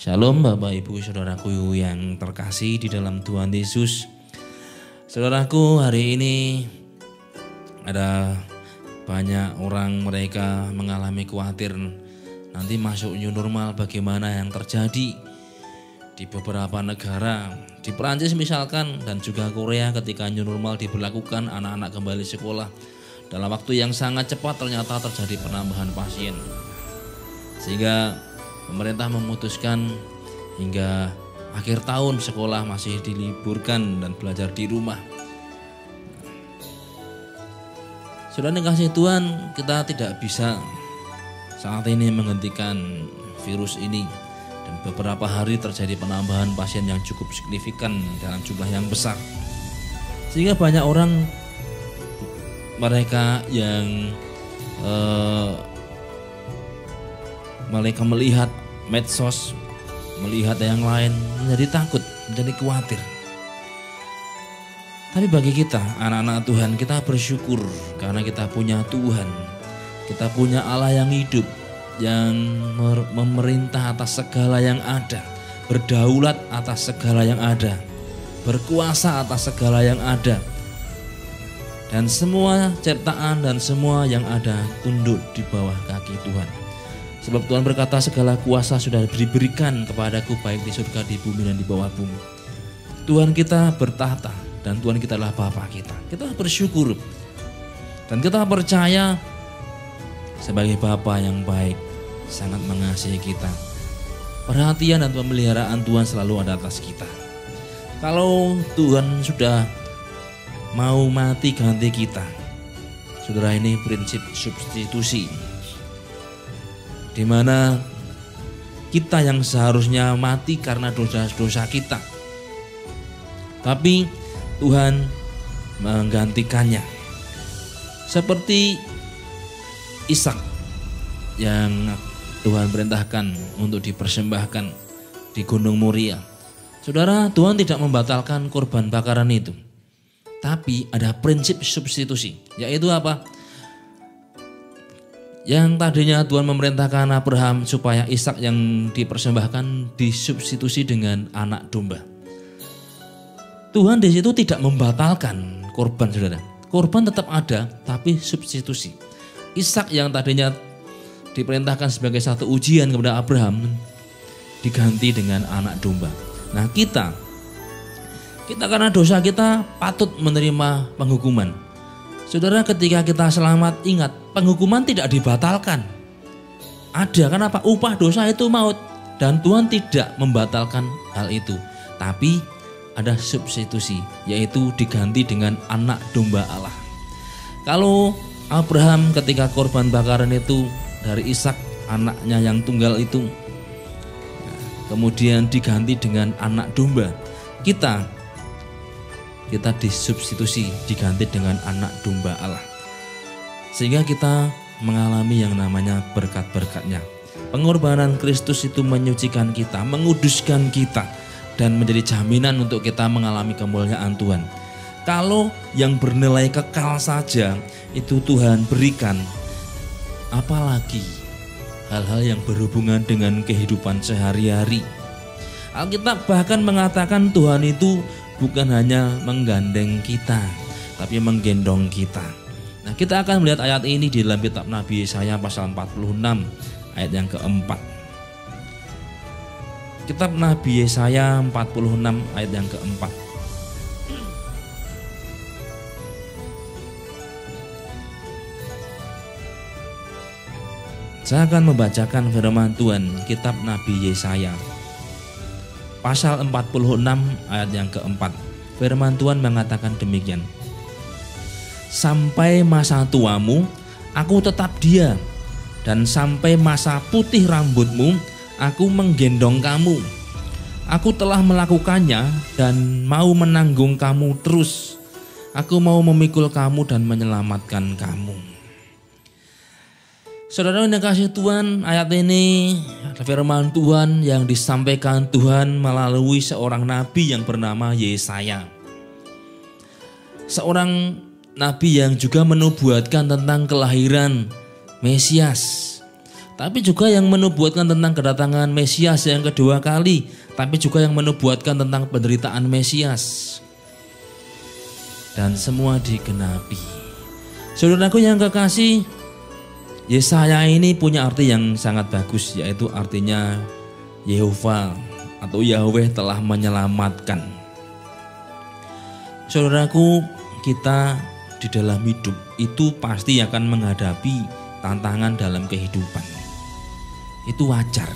Shalom Bapak Ibu Saudaraku yang terkasih di dalam Tuhan Yesus. Saudaraku, hari ini ada banyak orang mereka mengalami khawatir nanti masuk new normal bagaimana yang terjadi di beberapa negara. Di Perancis misalkan dan juga Korea ketika new normal diberlakukan, anak-anak kembali sekolah. Dalam waktu yang sangat cepat ternyata terjadi penambahan pasien. Sehingga pemerintah memutuskan hingga akhir tahun sekolah masih diliburkan dan belajar di rumah. Saudara yang kasih Tuhan, kita tidak bisa saat ini menghentikan virus ini. Dan beberapa hari terjadi penambahan pasien yang cukup signifikan dalam jumlah yang besar. Sehingga banyak orang mereka yang mereka melihat medsos, melihat yang lain menjadi takut, menjadi khawatir. Tapi bagi kita, anak-anak Tuhan, kita bersyukur karena kita punya Tuhan. Kita punya Allah yang hidup, yang memerintah atas segala yang ada, berdaulat atas segala yang ada, berkuasa atas segala yang ada. Dan semua ciptaan dan semua yang ada tunduk di bawah kaki Tuhan. Sebab Tuhan berkata segala kuasa sudah diberikan kepadaku baik di surga, di bumi dan di bawah bumi. Tuhan kita bertahta dan Tuhan kita adalah Bapa kita. Kita bersyukur dan kita percaya sebagai Bapa yang baik, sangat mengasihi kita. Perhatian dan pemeliharaan Tuhan selalu ada atas kita. Kalau Tuhan sudah mau mati ganti kita, saudara, ini prinsip substitusi. Di mana kita yang seharusnya mati karena dosa-dosa kita, tapi Tuhan menggantikannya. Seperti Ishak yang Tuhan perintahkan untuk dipersembahkan di Gunung Moria. Saudara, Tuhan tidak membatalkan korban bakaran itu. Tapi ada prinsip substitusi, yaitu apa? Yang tadinya Tuhan memerintahkan Abraham supaya Ishak yang dipersembahkan disubstitusi dengan anak domba. Tuhan di situ tidak membatalkan korban, saudara. Korban tetap ada, tapi substitusi. Ishak yang tadinya diperintahkan sebagai satu ujian kepada Abraham diganti dengan anak domba. Nah, kita karena dosa kita patut menerima penghukuman. Saudara, ketika kita selamat, ingat penghukuman tidak dibatalkan. Ada, kenapa? Upah dosa itu maut. Dan Tuhan tidak membatalkan hal itu. Tapi ada substitusi, yaitu diganti dengan anak domba Allah. Kalau Abraham ketika korban bakaran itu dari Ishak, anaknya yang tunggal itu, kemudian diganti dengan anak domba. Kita disubstitusi, diganti dengan anak domba Allah. Sehingga kita mengalami yang namanya berkat-berkatnya. Pengorbanan Kristus itu menyucikan kita, menguduskan kita, dan menjadi jaminan untuk kita mengalami kemuliaan Tuhan. Kalau yang bernilai kekal saja itu Tuhan berikan, apalagi hal-hal yang berhubungan dengan kehidupan sehari-hari. Alkitab bahkan mengatakan Tuhan itu bukan hanya menggandeng kita, tapi menggendong kita. Nah, kita akan melihat ayat ini di dalam kitab Nabi Yesaya pasal 46 ayat yang keempat. Kitab Nabi Yesaya 46 ayat yang keempat. Saya akan membacakan firman Tuhan, kitab Nabi Yesaya pasal 46 ayat yang keempat. Firman Tuhan mengatakan demikian. Sampai masa tuamu, aku tetap dia. Dan sampai masa putih rambutmu, aku menggendong kamu. Aku telah melakukannya dan mau menanggung kamu terus. Aku mau memikul kamu dan menyelamatkan kamu. Saudara yang dikasihi Tuhan, ayat ini adalah firman Tuhan yang disampaikan Tuhan melalui seorang nabi yang bernama Yesaya. Seorang nabi yang juga menubuatkan tentang kelahiran Mesias. tapi juga yang menubuatkan tentang kedatangan Mesias yang kedua kali, tapi juga yang menubuatkan tentang penderitaan Mesias. Dan semua digenapi. Saudaraku yang kekasih, Yesaya ini punya arti yang sangat bagus, yaitu artinya Yehova atau Yahweh telah menyelamatkan. Saudaraku, kita di dalam hidup itu pasti akan menghadapi tantangan dalam kehidupan. Itu wajar.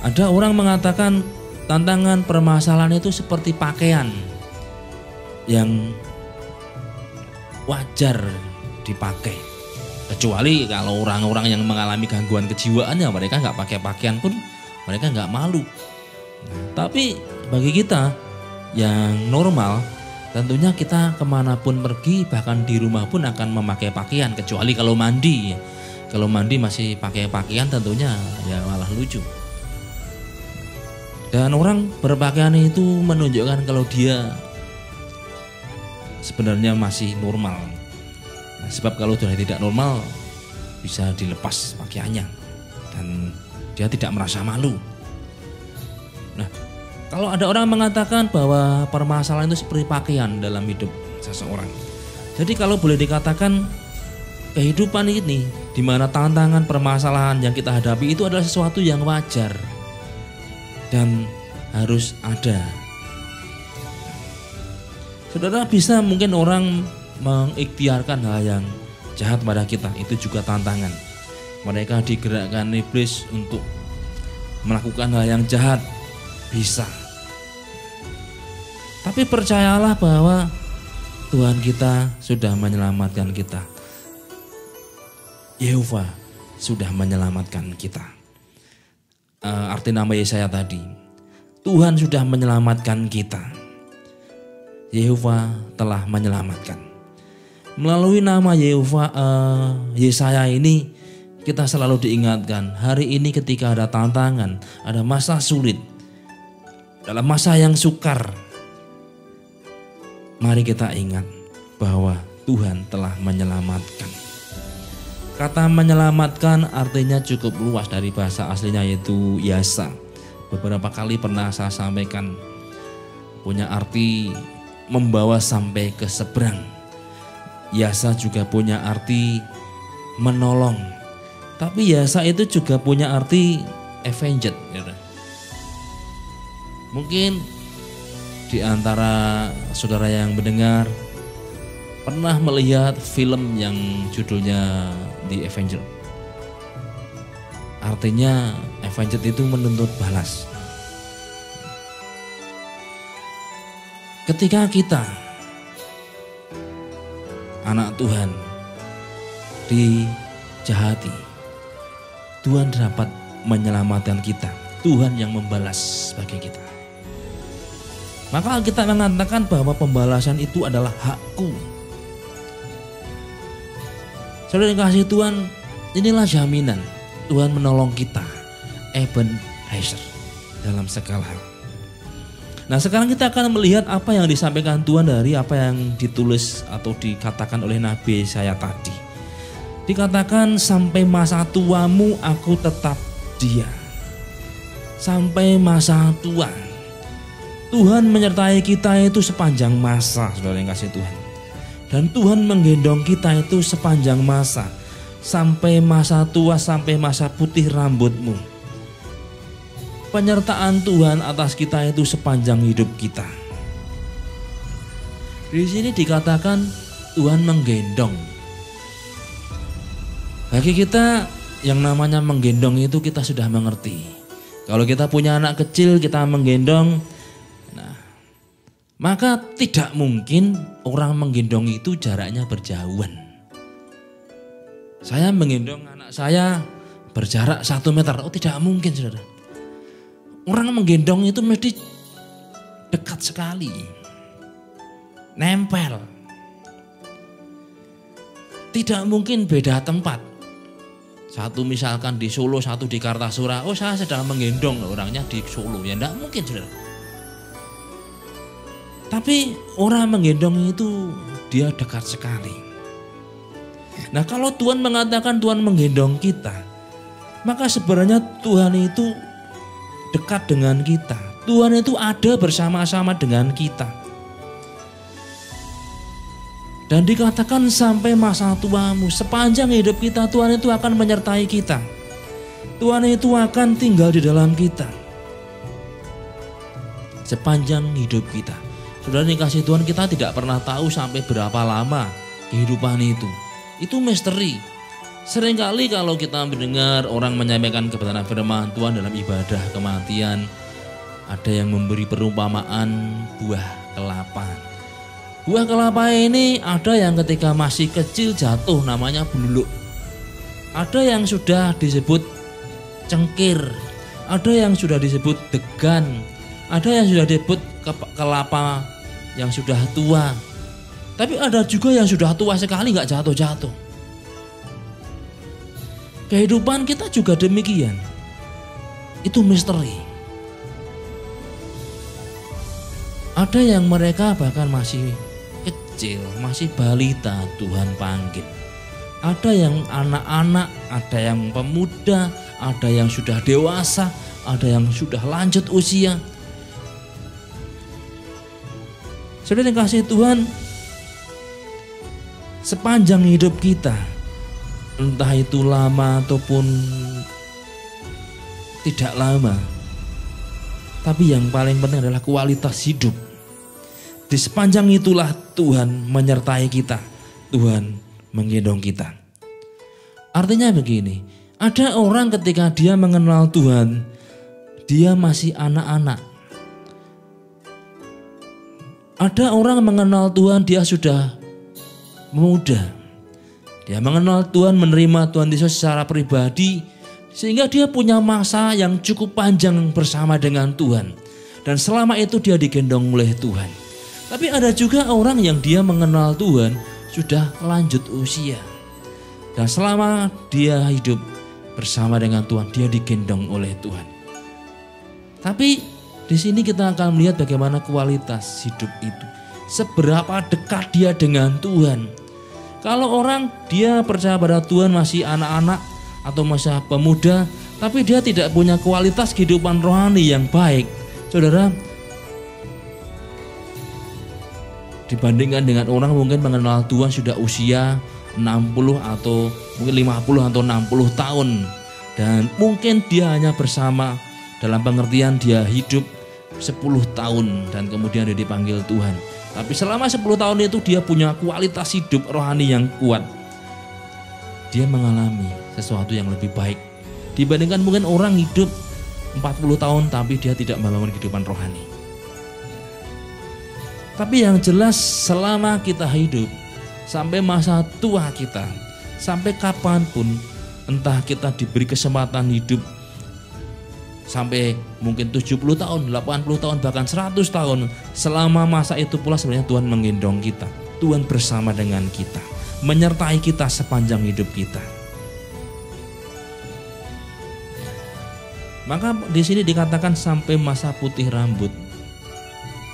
Ada orang mengatakan tantangan permasalahan itu seperti pakaian yang wajar dipakai. Kecuali kalau orang-orang yang mengalami gangguan kejiwaan, ya mereka nggak pakai pakaian pun mereka nggak malu. Tapi bagi kita yang normal, tentunya kita kemanapun pergi, bahkan di rumah pun akan memakai pakaian. Kecuali kalau mandi. Kalau mandi masih pakai pakaian tentunya ya malah lucu. Dan orang berpakaian itu menunjukkan kalau dia sebenarnya masih normal. Nah, sebab kalau sudah tidak normal bisa dilepas pakaiannya dan dia tidak merasa malu. Nah, kalau ada orang mengatakan bahwa permasalahan itu seperti pakaian dalam hidup seseorang. Jadi kalau boleh dikatakan kehidupan ini di mana tantangan permasalahan yang kita hadapi itu adalah sesuatu yang wajar dan harus ada. Saudara, bisa mungkin orang mengikhtiarkan hal yang jahat pada kita, itu juga tantangan. Mereka digerakkan iblis untuk melakukan hal yang jahat, bisa. Tapi percayalah bahwa Tuhan kita sudah menyelamatkan kita. Yehova sudah menyelamatkan kita. Arti nama Yesaya tadi, Tuhan sudah menyelamatkan kita. Yehova telah menyelamatkan. Melalui nama Yehova, Yesaya ini kita selalu diingatkan. Hari ini ketika ada tantangan, ada masa sulit, dalam masa yang sukar, mari kita ingat bahwa Tuhan telah menyelamatkan. Kata menyelamatkan artinya cukup luas dari bahasa aslinya, yaitu yasa. Beberapa kali pernah saya sampaikan, punya arti membawa sampai ke seberang. Yasa juga punya arti menolong. Tapi yasa itu juga punya arti avenged. Mungkin di antara saudara yang mendengar pernah melihat film yang judulnya The Avenger. Artinya Avenger itu menuntut balas. Ketika kita anak Tuhan dijahati, Tuhan dapat menyelamatkan kita. Tuhan yang membalas bagi kita. Maka kita mengatakan bahwa pembalasan itu adalah hakku. Saudara yang kasih Tuhan, inilah jaminan Tuhan menolong kita, Ebenezer, dalam segala hal. Nah, sekarang kita akan melihat apa yang disampaikan Tuhan dari apa yang ditulis atau dikatakan oleh Nabi Yesaya tadi. Dikatakan, sampai masa tuamu aku tetap dia. Sampai masa tua. Tuhan menyertai kita itu sepanjang masa, saudara yang kasih Tuhan. Dan Tuhan menggendong kita itu sepanjang masa. Sampai masa tua, sampai masa putih rambutmu. Penyertaan Tuhan atas kita itu sepanjang hidup kita. Di sini dikatakan Tuhan menggendong. Bagi kita yang namanya menggendong itu kita sudah mengerti. Kalau kita punya anak kecil kita menggendong, maka tidak mungkin orang menggendong itu jaraknya berjauhan. Saya menggendong anak saya berjarak 1 meter. Oh, tidak mungkin, saudara. Orang menggendong itu mesti dekat sekali. Nempel. Tidak mungkin beda tempat. Satu misalkan di Solo, satu di Kartasura. Oh, saya sedang menggendong, orangnya di Solo. Ya tidak mungkin, saudara. Tapi orang menggendong itu dia dekat sekali. Nah, kalau Tuhan mengatakan Tuhan menggendong kita, maka sebenarnya Tuhan itu dekat dengan kita. Tuhan itu ada bersama-sama dengan kita. Dan dikatakan sampai masa tuamu, sepanjang hidup kita Tuhan itu akan menyertai kita. Tuhan itu akan tinggal di dalam kita sepanjang hidup kita. Saudara dikasih Tuhan, kita tidak pernah tahu sampai berapa lama kehidupan itu. Itu misteri. Seringkali kalau kita mendengar orang menyampaikan kebenaran firman Tuhan dalam ibadah kematian, ada yang memberi perumpamaan buah kelapa. Buah kelapa ini ada yang ketika masih kecil jatuh, namanya buluk. Ada yang sudah disebut cengkir, ada yang sudah disebut degan, ada yang sudah disebut kelapa yang sudah tua. Tapi ada juga yang sudah tua sekali gak jatuh-jatuh. Kehidupan kita juga demikian. Itu misteri. Ada yang mereka bahkan masih kecil, masih balita Tuhan panggil. Ada yang anak-anak, ada yang pemuda, ada yang sudah dewasa, ada yang sudah lanjut usia. Saudara yang kasih Tuhan, sepanjang hidup kita, entah itu lama ataupun tidak lama, tapi yang paling penting adalah kualitas hidup. Di sepanjang itulah Tuhan menyertai kita, Tuhan menggendong kita. Artinya begini, ada orang ketika dia mengenal Tuhan, dia masih anak-anak. Ada orang mengenal Tuhan, dia sudah muda. Dia mengenal Tuhan, menerima Tuhan Yesus secara pribadi, sehingga dia punya masa yang cukup panjang bersama dengan Tuhan. Dan selama itu dia digendong oleh Tuhan. Tapi ada juga orang yang dia mengenal Tuhan sudah lanjut usia. Dan selama dia hidup bersama dengan Tuhan, dia digendong oleh Tuhan. Tapi di sini kita akan melihat bagaimana kualitas hidup itu. Seberapa dekat dia dengan Tuhan. Kalau orang dia percaya pada Tuhan masih anak-anak atau masih pemuda, tapi dia tidak punya kualitas kehidupan rohani yang baik, saudara, dibandingkan dengan orang mungkin mengenal Tuhan sudah usia 60 atau mungkin 50 atau 60 tahun. Dan mungkin dia hanya bersama dalam pengertian dia hidup 10 tahun dan kemudian dia dipanggil Tuhan. Tapi selama 10 tahun itu dia punya kualitas hidup rohani yang kuat. Dia mengalami sesuatu yang lebih baik dibandingkan mungkin orang hidup 40 tahun tapi dia tidak membangun kehidupan rohani. Tapi yang jelas selama kita hidup sampai masa tua kita, sampai kapanpun, entah kita diberi kesempatan hidup sampai mungkin 70 tahun, 80 tahun, bahkan 100 tahun, selama masa itu pula sebenarnya Tuhan menggendong kita. Tuhan bersama dengan kita, menyertai kita sepanjang hidup kita. Maka di sini dikatakan sampai masa putih rambut.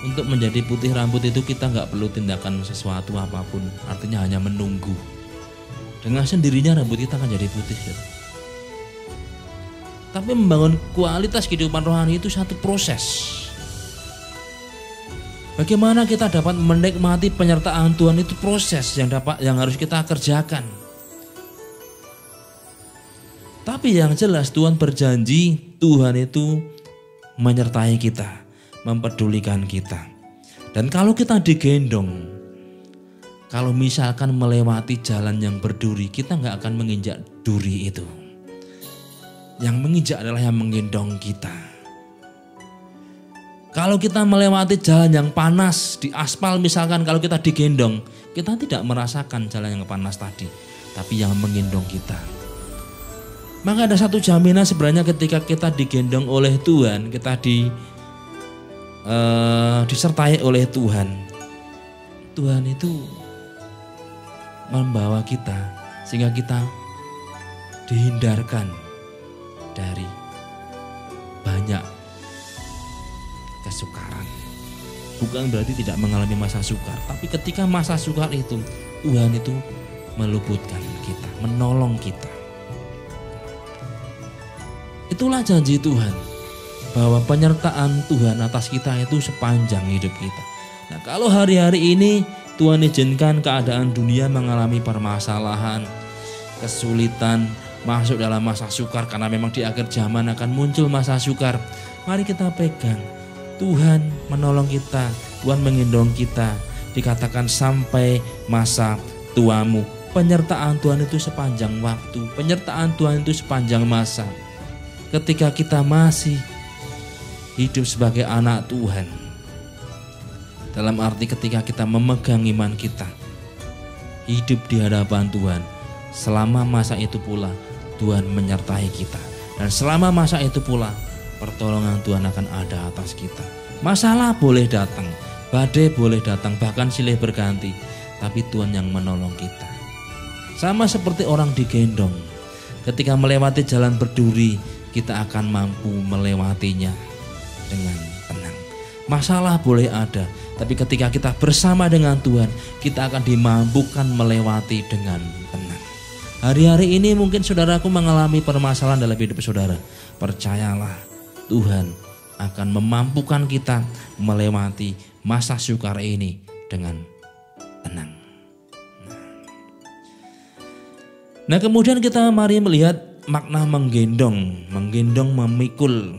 Untuk menjadi putih rambut itu kita nggak perlu tindakan sesuatu apapun, artinya hanya menunggu. Dengan sendirinya rambut kita akan jadi putih. Tapi membangun kualitas kehidupan rohani itu satu proses. Bagaimana kita dapat menikmati penyertaan Tuhan itu proses yang harus kita kerjakan. Tapi yang jelas Tuhan berjanji, Tuhan itu menyertai kita, mempedulikan kita. Dan kalau kita digendong, kalau misalkan melewati jalan yang berduri, kita nggak akan menginjak duri itu. Yang menginjak adalah yang menggendong kita. Kalau kita melewati jalan yang panas di aspal misalkan, kalau kita digendong, kita tidak merasakan jalan yang panas tadi, tapi yang menggendong kita. Maka ada satu jaminan sebenarnya ketika kita digendong oleh Tuhan, kita disertai oleh Tuhan. Tuhan itu membawa kita sehingga kita dihindarkan dari banyak kesukaran. Bukan berarti tidak mengalami masa sukar, tapi ketika masa sukar itu Tuhan itu meluputkan kita, menolong kita. Itulah janji Tuhan, bahwa penyertaan Tuhan atas kita itu sepanjang hidup kita. Nah, kalau hari-hari ini Tuhan izinkan keadaan dunia mengalami permasalahan, kesulitan, masuk dalam masa sukar, karena memang di akhir zaman akan muncul masa sukar. Mari kita pegang, Tuhan menolong kita, Tuhan menggendong kita. Dikatakan sampai masa tuamu. Penyertaan Tuhan itu sepanjang waktu, penyertaan Tuhan itu sepanjang masa. Ketika kita masih hidup sebagai anak Tuhan, dalam arti ketika kita memegang iman kita, hidup di hadapan Tuhan, selama masa itu pula Tuhan menyertai kita. Dan selama masa itu pula pertolongan Tuhan akan ada atas kita. Masalah boleh datang, badai boleh datang, bahkan silih berganti, tapi Tuhan yang menolong kita. Sama seperti orang digendong, ketika melewati jalan berduri, kita akan mampu melewatinya dengan tenang. Masalah boleh ada, tapi ketika kita bersama dengan Tuhan, kita akan dimampukan melewati dengan tenang. Hari-hari ini mungkin saudaraku mengalami permasalahan dalam hidup saudara. Percayalah, Tuhan akan memampukan kita melewati masa sukar ini dengan tenang. Nah, kemudian kita mari melihat makna menggendong, memikul.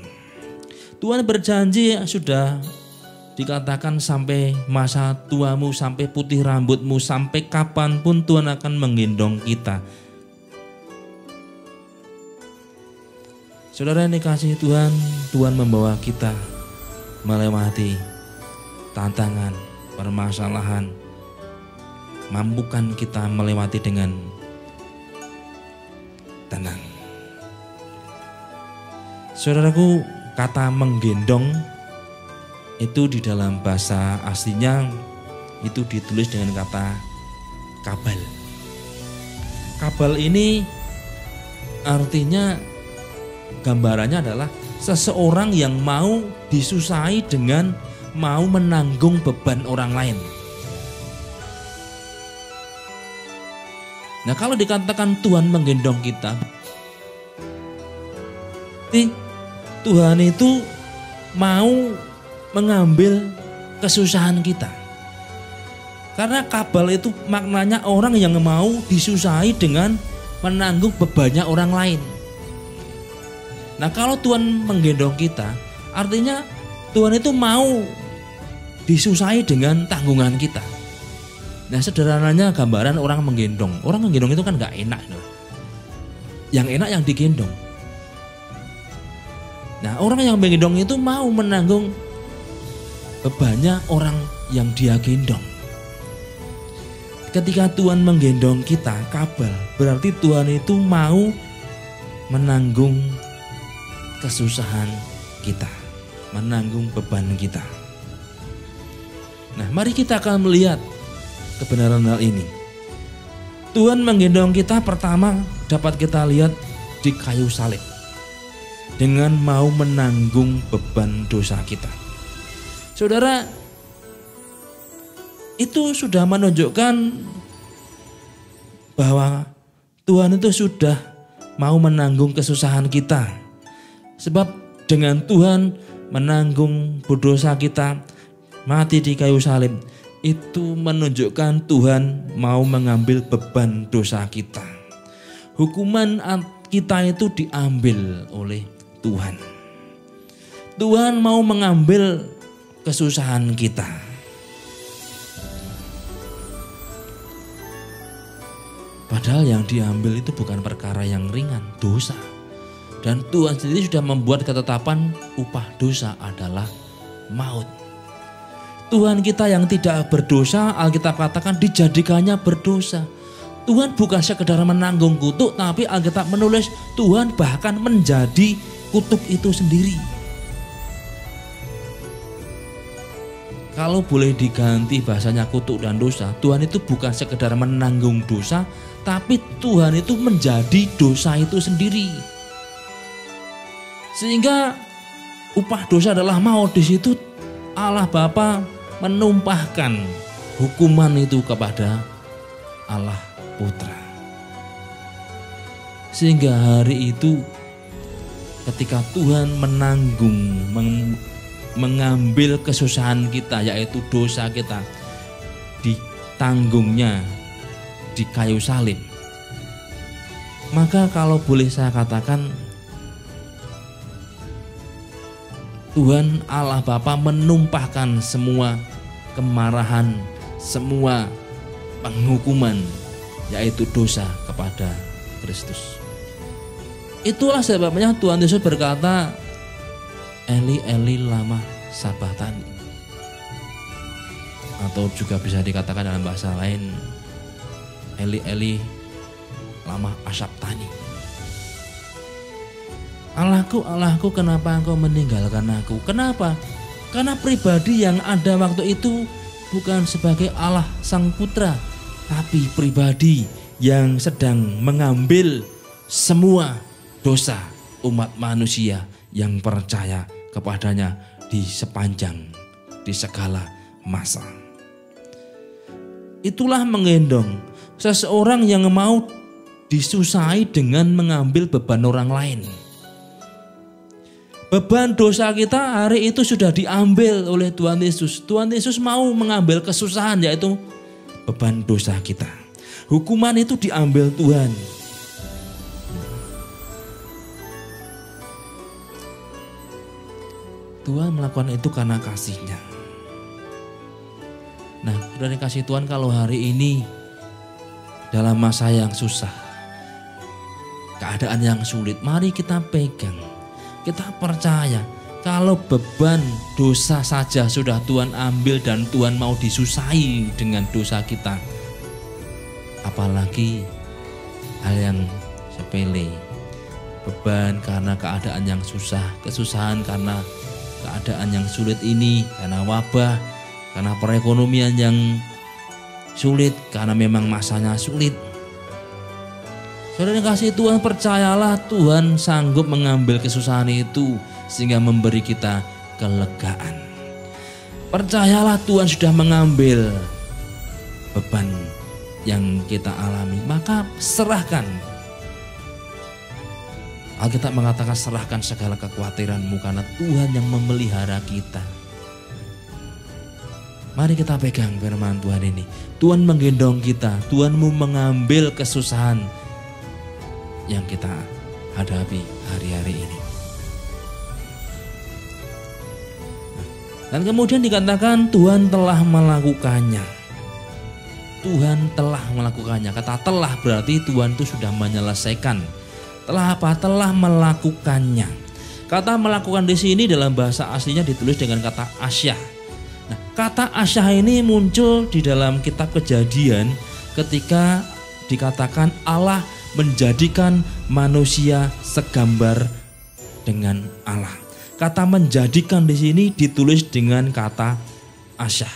Tuhan berjanji sudah dikatakan sampai masa tuamu, sampai putih rambutmu, sampai kapanpun Tuhan akan menggendong kita. Saudara yang dikasihi Tuhan, Tuhan membawa kita melewati tantangan, permasalahan, mampukan kita melewati dengan tenang. Saudaraku, kata menggendong itu di dalam bahasa aslinya itu ditulis dengan kata kabal. Kabal ini artinya, gambarannya adalah seseorang yang mau disusahi dengan mau menanggung beban orang lain. Nah, kalau dikatakan Tuhan menggendong kita, Tuhan itu mau mengambil kesusahan kita. Karena kabal itu maknanya orang yang mau disusahi dengan menanggung bebannya orang lain. Nah, kalau Tuhan menggendong kita, artinya Tuhan itu mau disusahi dengan tanggungan kita. Nah, sederhananya gambaran orang menggendong. Orang menggendong itu kan gak enak. Yang enak yang digendong. Nah, orang yang menggendong itu mau menanggung bebannya orang yang dia gendong. Ketika Tuhan menggendong kita, kabal, berarti Tuhan itu mau menanggung kesusahan kita, menanggung beban kita. Nah, mari kita akan melihat kebenaran hal ini. Tuhan menggendong kita pertama dapat kita lihat di kayu salib, dengan mau menanggung beban dosa kita. Saudara, itu sudah menunjukkan bahwa Tuhan itu sudah mau menanggung kesusahan kita. Sebab dengan Tuhan menanggung berdosa kita, mati di kayu salib, itu menunjukkan Tuhan mau mengambil beban dosa kita. Hukuman kita itu diambil oleh Tuhan. Tuhan mau mengambil kesusahan kita. Padahal yang diambil itu bukan perkara yang ringan, dosa. Dan Tuhan sendiri sudah membuat ketetapan upah dosa adalah maut. Tuhan kita yang tidak berdosa, Alkitab katakan dijadikannya berdosa. Tuhan bukan sekedar menanggung kutuk, tapi Alkitab menulis Tuhan bahkan menjadi kutuk itu sendiri. Kalau boleh diganti bahasanya kutuk dan dosa, Tuhan itu bukan sekedar menanggung dosa, tapi Tuhan itu menjadi dosa itu sendiri. Sehingga upah dosa adalah maut. Di situ Allah Bapa menumpahkan hukuman itu kepada Allah Putra. Sehingga hari itu ketika Tuhan mengambil kesusahan kita, yaitu dosa kita, ditanggungnya di kayu salib. Maka kalau boleh saya katakan, Tuhan Allah Bapa menumpahkan semua kemarahan, semua penghukuman, yaitu dosa kepada Kristus. Itulah sebabnya Tuhan Yesus berkata, Eli Eli lama sabachthani, atau juga bisa dikatakan dalam bahasa lain, Eli Eli lama asabtani. Allahku, Allahku, kenapa engkau meninggalkan aku? Kenapa? Karena pribadi yang ada waktu itu bukan sebagai Allah Sang Putra, tapi pribadi yang sedang mengambil semua dosa umat manusia yang percaya kepadanya di segala masa. Itulah menggendong seseorang yang mau disusahi dengan mengambil beban orang lain. Beban dosa kita hari itu sudah diambil oleh Tuhan Yesus. Tuhan Yesus mau mengambil kesusahan, yaitu beban dosa kita. Hukuman itu diambil Tuhan. Tuhan melakukan itu karena kasih-Nya. Nah, dari kasih Tuhan, kalau hari ini dalam masa yang susah, keadaan yang sulit, mari kita pegang. Kita percaya kalau beban dosa saja sudah Tuhan ambil dan Tuhan mau disusahi dengan dosa kita. Apalagi hal yang sepele. Beban karena keadaan yang susah, kesusahan karena keadaan yang sulit ini, karena wabah, karena perekonomian yang sulit, karena memang masanya sulit. Saudara kasih Tuhan, percayalah Tuhan sanggup mengambil kesusahan itu sehingga memberi kita kelegaan. Percayalah Tuhan sudah mengambil beban yang kita alami, maka serahkan. Alkitab mengatakan serahkan segala kekhawatiranmu karena Tuhan yang memelihara kita. Mari kita pegang firman Tuhan ini. Tuhan menggendong kita, Tuhan mau mengambil kesusahan yang kita hadapi hari-hari ini. Dan kemudian dikatakan Tuhan telah melakukannya. Tuhan telah melakukannya. Kata telah berarti Tuhan itu sudah menyelesaikan. Telah apa? Telah melakukannya. Kata melakukan di sini dalam bahasa aslinya ditulis dengan kata asyah. Nah, kata asyah ini muncul di dalam kitab Kejadian ketika dikatakan Allah menjadikan manusia segambar dengan Allah. Kata menjadikan di sini ditulis dengan kata asyah.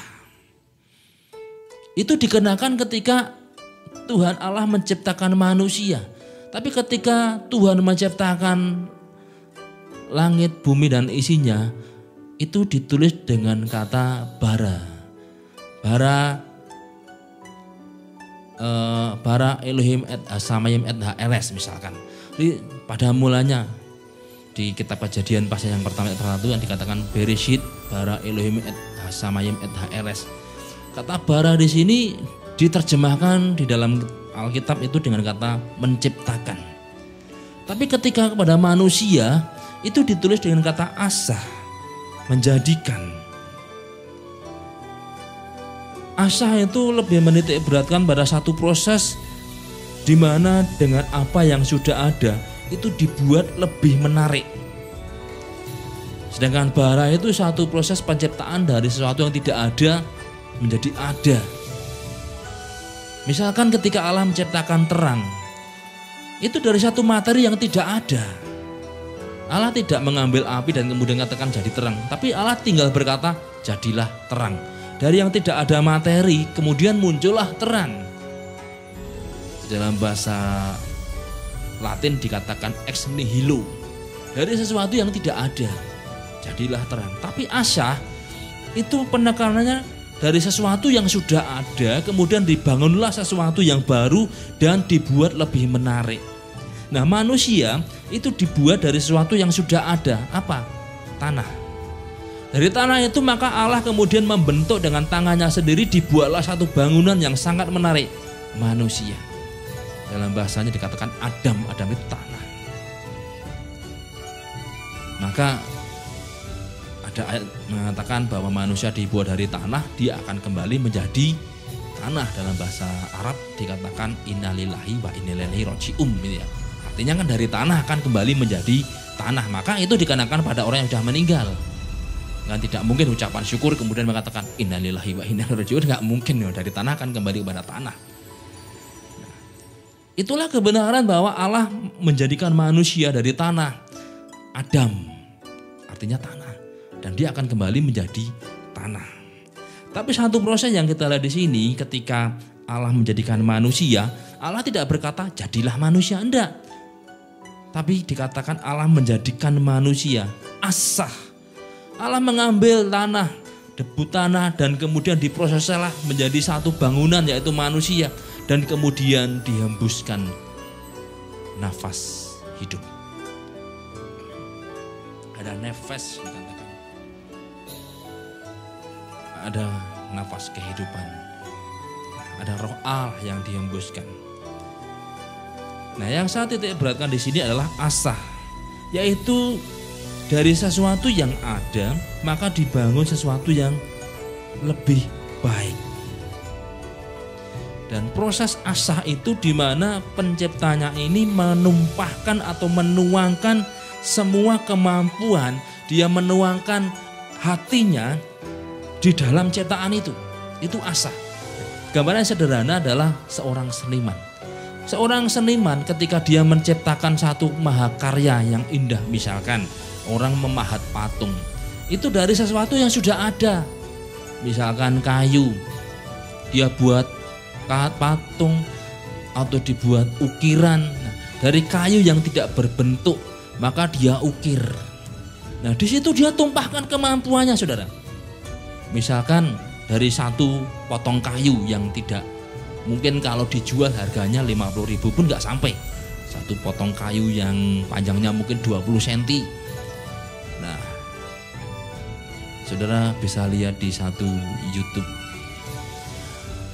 Itu dikenakan ketika Tuhan Allah menciptakan manusia. Tapi ketika Tuhan menciptakan langit, bumi dan isinya, itu ditulis dengan kata bara. Bara Elohim et Hasamayim et HRS misalkan. Jadi pada mulanya di kitab Kejadian pasal yang pertama itu yang dikatakan Bereshit bara Elohim et Hasamayim et HRS. Kata bara di sini diterjemahkan di dalam Alkitab itu dengan kata menciptakan. Tapi ketika kepada manusia itu ditulis dengan kata asah, menjadikan. Asah itu lebih menitik beratkan pada satu proses di mana dengan apa yang sudah ada itu dibuat lebih menarik. Sedangkan bara itu satu proses penciptaan dari sesuatu yang tidak ada menjadi ada. Misalkan ketika Allah menciptakan terang, itu dari satu materi yang tidak ada. Allah tidak mengambil api dan kemudian katakan jadi terang, tapi Allah tinggal berkata jadilah terang. Dari yang tidak ada materi kemudian muncullah terang. Dalam bahasa Latin dikatakan ex nihilo. Dari sesuatu yang tidak ada jadilah terang. Tapi asyah itu penekanannya dari sesuatu yang sudah ada kemudian dibangunlah sesuatu yang baru dan dibuat lebih menarik. Nah, manusia itu dibuat dari sesuatu yang sudah ada. Apa? Tanah. Dari tanah itu maka Allah kemudian membentuk dengan tangannya sendiri, dibuatlah satu bangunan yang sangat menarik, manusia. Dalam bahasanya dikatakan Adam. Adam itu tanah. Maka ada ayat mengatakan bahwa manusia dibuat dari tanah, dia akan kembali menjadi tanah. Dalam bahasa Arab dikatakan innalillahi wa inna ilaihi raji'un, gitu ya. Artinya kan dari tanah akan kembali menjadi tanah. Maka itu dikenakan pada orang yang sudah meninggal. Kan tidak mungkin ucapan syukur kemudian mengatakan innalillahi wa inna ilaihi raji'un, enggak mungkin ya. Dari tanah akan kembali kepada tanah. Nah, itulah kebenaran bahwa Allah menjadikan manusia dari tanah. Adam artinya tanah. Dan dia akan kembali menjadi tanah. Tapi satu proses yang kita lihat di sini, ketika Allah menjadikan manusia, Allah tidak berkata jadilah manusia, enggak. Tapi dikatakan Allah menjadikan manusia, asah. Allah mengambil tanah, debu tanah, dan kemudian diproseslah menjadi satu bangunan, yaitu manusia. Dan kemudian dihembuskan nafas hidup. Ada nafas dikatakan. Ada nafas kehidupan, ada roh Allah yang dihembuskan. Nah, yang saya titik beratkan di sini adalah asah, yaitu dari sesuatu yang ada maka dibangun sesuatu yang lebih baik. Dan proses asah itu di mana penciptanya ini menumpahkan atau menuangkan semua kemampuan, dia menuangkan hatinya di dalam ciptaan itu asah. Gambaran sederhana adalah seorang seniman. Seorang seniman ketika dia menciptakan satu mahakarya yang indah, misalkan orang memahat patung, itu dari sesuatu yang sudah ada. Misalkan kayu, dia buat patung atau dibuat ukiran. Nah, dari kayu yang tidak berbentuk, maka dia ukir. Nah, di situ dia tumpahkan kemampuannya, saudara. Misalkan dari satu potong kayu yang tidak mungkin kalau dijual harganya 50.000 pun nggak sampai. Satu potong kayu yang panjangnya mungkin 20 cm. Nah, saudara bisa lihat di satu YouTube.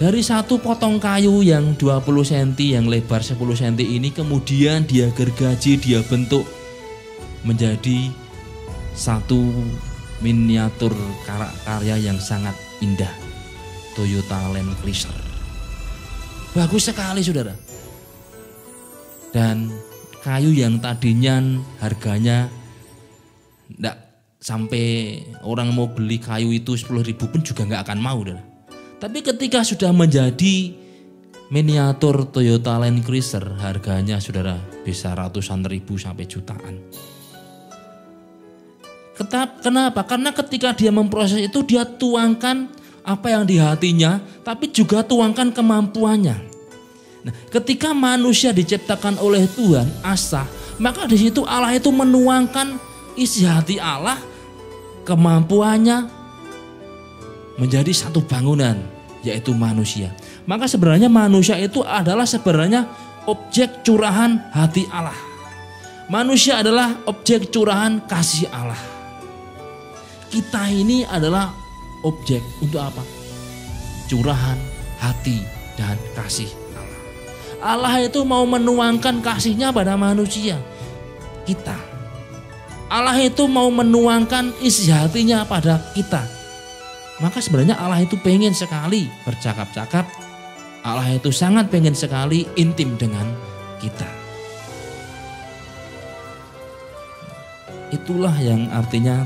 Dari satu potong kayu yang 20 cm, yang lebar 10 cm ini kemudian dia gergaji, dia bentuk menjadi satu miniatur karya yang sangat indah, Toyota Land Cruiser. Bagus sekali, saudara. Dan kayu yang tadinya harganya enggak sampai orang mau beli kayu itu 10.000 pun juga enggak akan mau, saudara. Tapi ketika sudah menjadi miniatur Toyota Land Cruiser, harganya, saudara, bisa ratusan ribu sampai jutaan. Kenapa? Karena ketika dia memproses itu, dia tuangkan apa yang di hatinya, tapi juga tuangkan kemampuannya. Nah, ketika manusia diciptakan oleh Tuhan, asah, maka di situ Allah itu menuangkan isi hati Allah, kemampuannya menjadi satu bangunan, yaitu manusia. Maka sebenarnya manusia itu adalah sebenarnya objek curahan hati Allah. Manusia adalah objek curahan kasih Allah. Kita ini adalah objek untuk apa? Curahan hati dan kasih Allah. Allah itu mau menuangkan kasihnya pada manusia, kita. Allah itu mau menuangkan isi hatinya pada kita. Maka sebenarnya Allah itu pengen sekali bercakap-cakap. Allah itu sangat pengen sekali intim dengan kita. Itulah yang artinya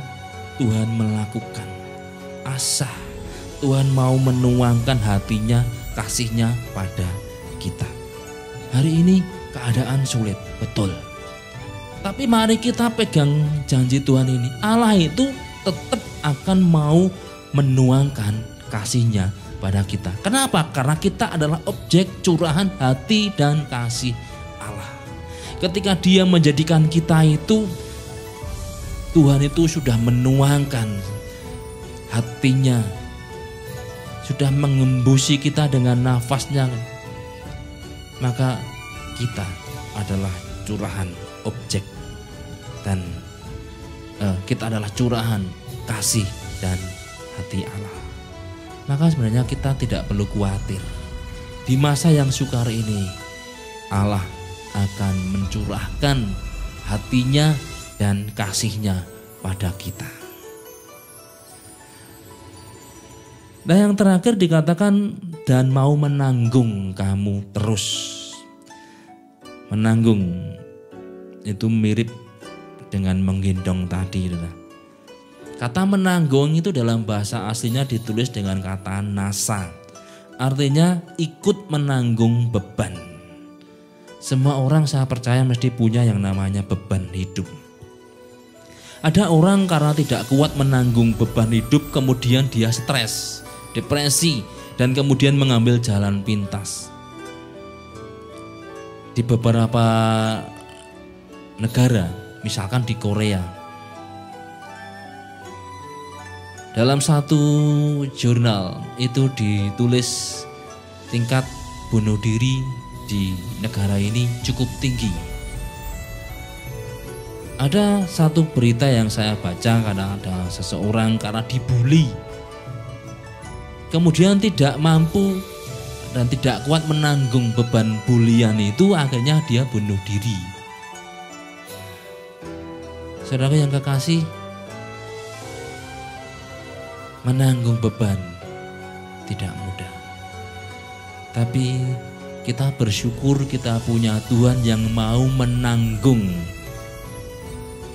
Tuhan melakukan asah. Tuhan mau menuangkan hatinya, kasihnya pada kita. Hari ini keadaan sulit, betul. Tapi mari kita pegang janji Tuhan ini. Allah itu tetap akan mau menuangkan kasihnya pada kita. Kenapa? Karena kita adalah objek curahan hati dan kasih Allah. Ketika Dia menjadikan kita itu, Tuhan itu sudah menuangkan hatinya, sudah mengembusi kita dengan nafasnya. Maka kita adalah curahan objek dan kita adalah curahan kasih dan hati Allah. Maka sebenarnya kita tidak perlu khawatir. Di masa yang sukar ini Allah akan mencurahkan hatinya dan kasihnya pada kita. Nah, yang terakhir dikatakan dan mau menanggung kamu terus. Menanggung itu mirip dengan menggendong tadi. Kata menanggung itu dalam bahasa aslinya ditulis dengan kata nasa. Artinya ikut menanggung beban. Semua orang saya percaya mesti punya yang namanya beban hidup. Ada orang karena tidak kuat menanggung beban hidup kemudian dia stres, depresi, dan kemudian mengambil jalan pintas. Di beberapa negara, misalkan di Korea, dalam satu jurnal itu ditulis tingkat bunuh diri di negara ini cukup tinggi. Ada satu berita yang saya baca karena ada seseorang karena dibully, kemudian tidak mampu dan tidak kuat menanggung beban bulian itu, akhirnya dia bunuh diri. Saudara yang kekasih, menanggung beban tidak mudah. Tapi kita bersyukur kita punya Tuhan yang mau menanggung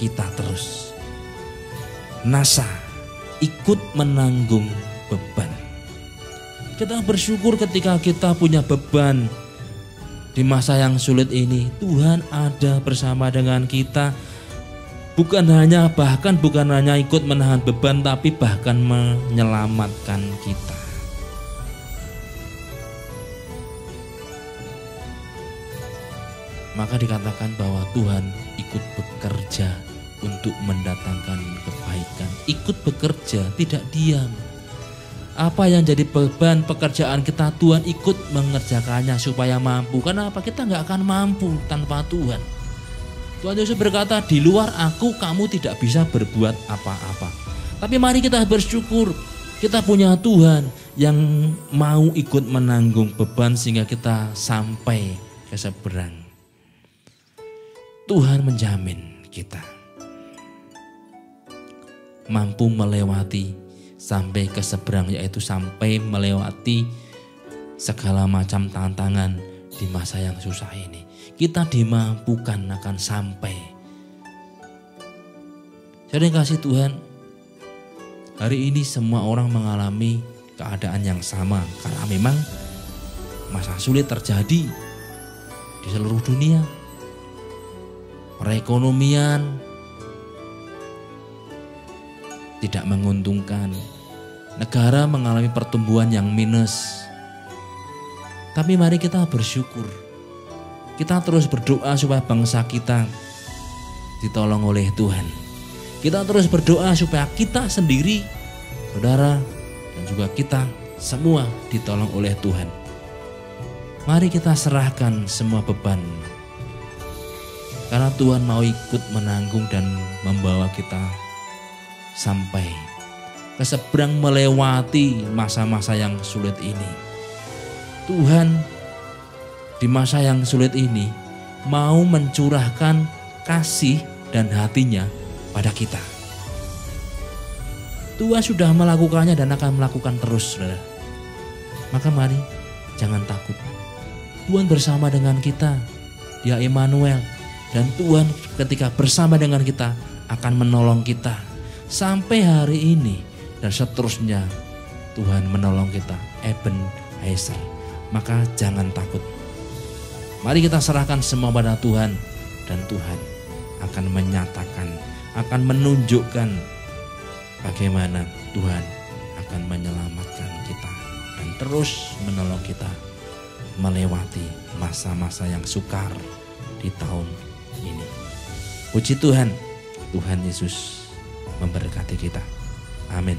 kita terus. Nasa, ikut menanggung beban. Kita bersyukur ketika kita punya beban di masa yang sulit ini. Tuhan ada bersama dengan kita. Bukan hanya ikut menahan beban, tapi bahkan menyelamatkan kita. Maka dikatakan bahwa Tuhan ikut bekerja untuk mendatangkan kebaikan. Ikut bekerja, tidak diam. Apa yang jadi beban pekerjaan kita, Tuhan ikut mengerjakannya supaya mampu. Karena apa? Kita nggak akan mampu tanpa Tuhan. Tuhan Yesus berkata, di luar aku kamu tidak bisa berbuat apa-apa. Tapi mari kita bersyukur kita punya Tuhan yang mau ikut menanggung beban sehingga kita sampai ke seberang. Tuhan menjamin kita mampu melewati sampai ke seberang, yaitu sampai melewati segala macam tantangan di masa yang susah ini. Kita dimampukan akan sampai. Saya kasih Tuhan, hari ini semua orang mengalami keadaan yang sama karena memang masa sulit terjadi di seluruh dunia. Perekonomian tidak menguntungkan. Negara mengalami pertumbuhan yang minus. Tapi mari kita bersyukur. Kita terus berdoa supaya bangsa kita ditolong oleh Tuhan. Kita terus berdoa supaya kita sendiri, saudara, dan juga kita semua ditolong oleh Tuhan. Mari kita serahkan semua beban. Karena Tuhan mau ikut menanggung dan membawa kita sampai ke seberang melewati masa-masa yang sulit ini. Tuhan di masa yang sulit ini mau mencurahkan kasih dan hatinya pada kita. Tuhan sudah melakukannya dan akan melakukan terus, saudara. Maka mari jangan takut. Tuhan bersama dengan kita. Dia Immanuel. Dan Tuhan ketika bersama dengan kita akan menolong kita. Sampai hari ini dan seterusnya Tuhan menolong kita. Ebenezer. Maka jangan takut. Mari kita serahkan semua pada Tuhan. Dan Tuhan akan menyatakan, akan menunjukkan bagaimana Tuhan akan menyelamatkan kita. Dan terus menolong kita melewati masa-masa yang sukar di tahun ini. Puji Tuhan, Tuhan Yesus memberkati kita. Amin.